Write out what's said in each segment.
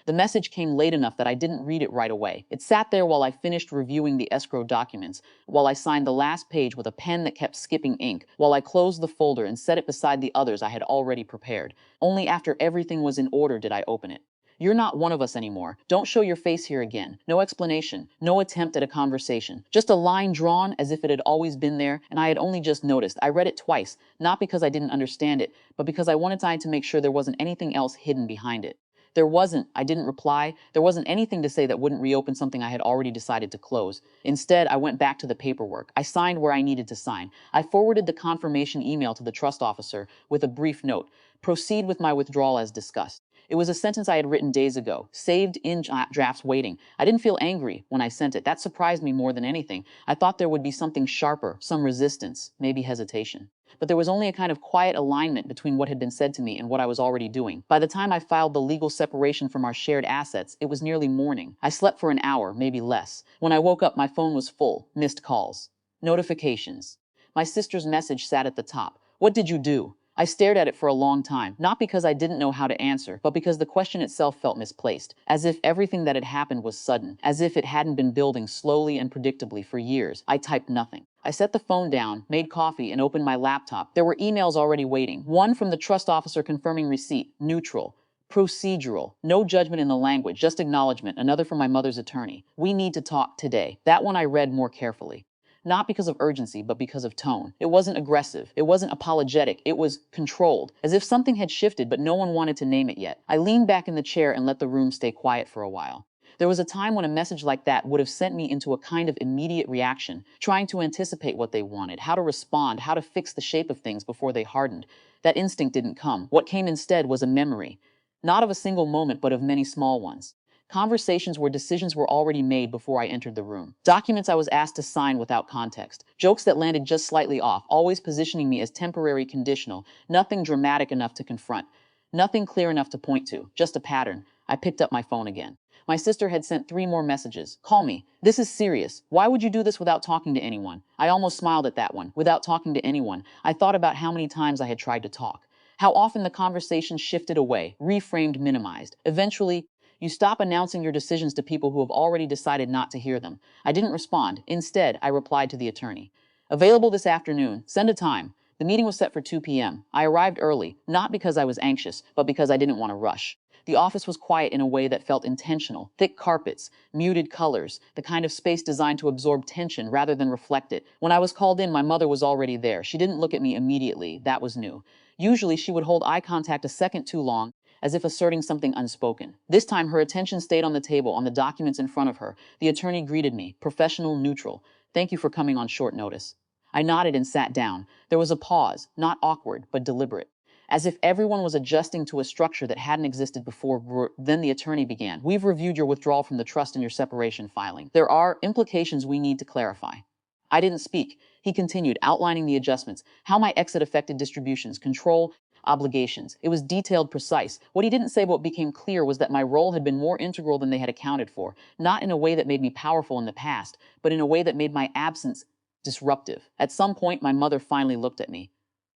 The message came late enough that I didn't read it right away. It sat there while I finished reviewing the escrow documents, while I signed the last page with a pen that kept skipping ink, while I closed the folder and set it beside the others I had already prepared. Only after everything was in order did I open it. You're not one of us anymore. Don't show your face here again. No explanation. No attempt at a conversation. Just a line drawn as if it had always been there, and I had only just noticed. I read it twice, not because I didn't understand it, but because I wanted time to make sure there wasn't anything else hidden behind it. There wasn't. I didn't reply. There wasn't anything to say that wouldn't reopen something I had already decided to close. Instead, I went back to the paperwork. I signed where I needed to sign. I forwarded the confirmation email to the trust officer with a brief note. Proceed with my withdrawal as discussed. It was a sentence I had written days ago, saved in drafts waiting. I didn't feel angry when I sent it. That surprised me more than anything. I thought there would be something sharper, some resistance, maybe hesitation. But there was only a kind of quiet alignment between what had been said to me and what I was already doing. By the time I filed the legal separation from our shared assets, it was nearly morning. I slept for an hour, maybe less. When I woke up, my phone was full. Missed calls. Notifications. My sister's message sat at the top. What did you do? I stared at it for a long time, not because I didn't know how to answer, but because the question itself felt misplaced, as if everything that had happened was sudden, as if it hadn't been building slowly and predictably for years. I typed nothing. I set the phone down, made coffee, and opened my laptop. There were emails already waiting. One from the trust officer confirming receipt, neutral. Procedural. No judgment in the language, just acknowledgement. Another from my mother's attorney. We need to talk today. That one I read more carefully. Not because of urgency, but because of tone. It wasn't aggressive. It wasn't apologetic. It was controlled, as if something had shifted, but no one wanted to name it yet. I leaned back in the chair and let the room stay quiet for a while. There was a time when a message like that would have sent me into a kind of immediate reaction, trying to anticipate what they wanted, how to respond, how to fix the shape of things before they hardened. That instinct didn't come. What came instead was a memory, not of a single moment, but of many small ones. Conversations where decisions were already made before I entered the room. Documents I was asked to sign without context. Jokes that landed just slightly off, always positioning me as temporary conditional. Nothing dramatic enough to confront. Nothing clear enough to point to. Just a pattern. I picked up my phone again. My sister had sent 3 more messages. Call me. This is serious. Why would you do this without talking to anyone? I almost smiled at that one. Without talking to anyone. I thought about how many times I had tried to talk. How often the conversation shifted away, reframed, minimized. Eventually, you stop announcing your decisions to people who have already decided not to hear them. I didn't respond. Instead, I replied to the attorney. Available this afternoon. Send a time. The meeting was set for 2 p.m. I arrived early, not because I was anxious, but because I didn't want to rush. The office was quiet in a way that felt intentional. Thick carpets, muted colors, the kind of space designed to absorb tension rather than reflect it. When I was called in, my mother was already there. She didn't look at me immediately. That was new. Usually, she would hold eye contact a second too long, as if asserting something unspoken. This time, her attention stayed on the table, on the documents in front of her. The attorney greeted me, professional, neutral. Thank you for coming on short notice. I nodded and sat down. There was a pause, not awkward, but deliberate. As if everyone was adjusting to a structure that hadn't existed before. Then the attorney began. We've reviewed your withdrawal from the trust and your separation filing. There are implications we need to clarify. I didn't speak. He continued, outlining the adjustments, how my exit affected distributions, control, obligations. It was detailed, precise. What he didn't say, but what became clear, was that my role had been more integral than they had accounted for, not in a way that made me powerful in the past, but in a way that made my absence disruptive. At some point, my mother finally looked at me.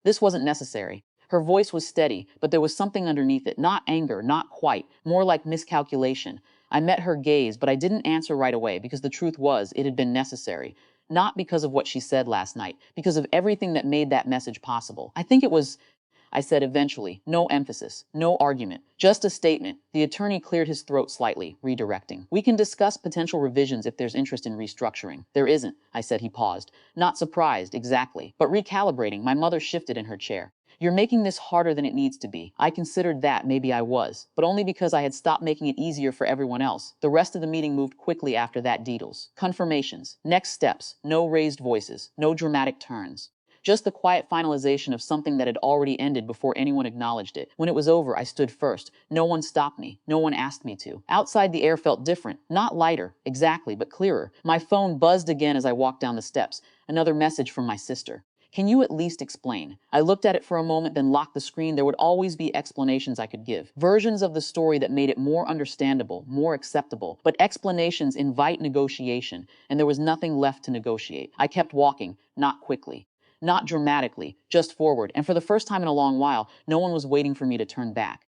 This wasn't necessary. Her voice was steady, but there was something underneath it, not anger, not quite, more like miscalculation. I met her gaze, but I didn't answer right away, because the truth was, it had been necessary. Not because of what she said last night, because of everything that made that message possible. I said eventually, no emphasis, no argument, just a statement. The attorney cleared his throat slightly, redirecting. We can discuss potential revisions if there's interest in restructuring. There isn't, I said. He paused. Not surprised, exactly, but recalibrating. My mother shifted in her chair. You're making this harder than it needs to be. I considered that maybe I was, but only because I had stopped making it easier for everyone else. The rest of the meeting moved quickly after that. Details, confirmations, next steps, no raised voices, no dramatic turns. Just the quiet finalization of something that had already ended before anyone acknowledged it. When it was over, I stood first. No one stopped me. No one asked me to. Outside, the air felt different. Not lighter, exactly, but clearer. My phone buzzed again as I walked down the steps. Another message from my sister. Can you at least explain? I looked at it for a moment, then locked the screen. There would always be explanations I could give. Versions of the story that made it more understandable, more acceptable. But explanations invite negotiation, and there was nothing left to negotiate. I kept walking, not quickly. Not dramatically, just forward, and for the first time in a long while, no one was waiting for me to turn back.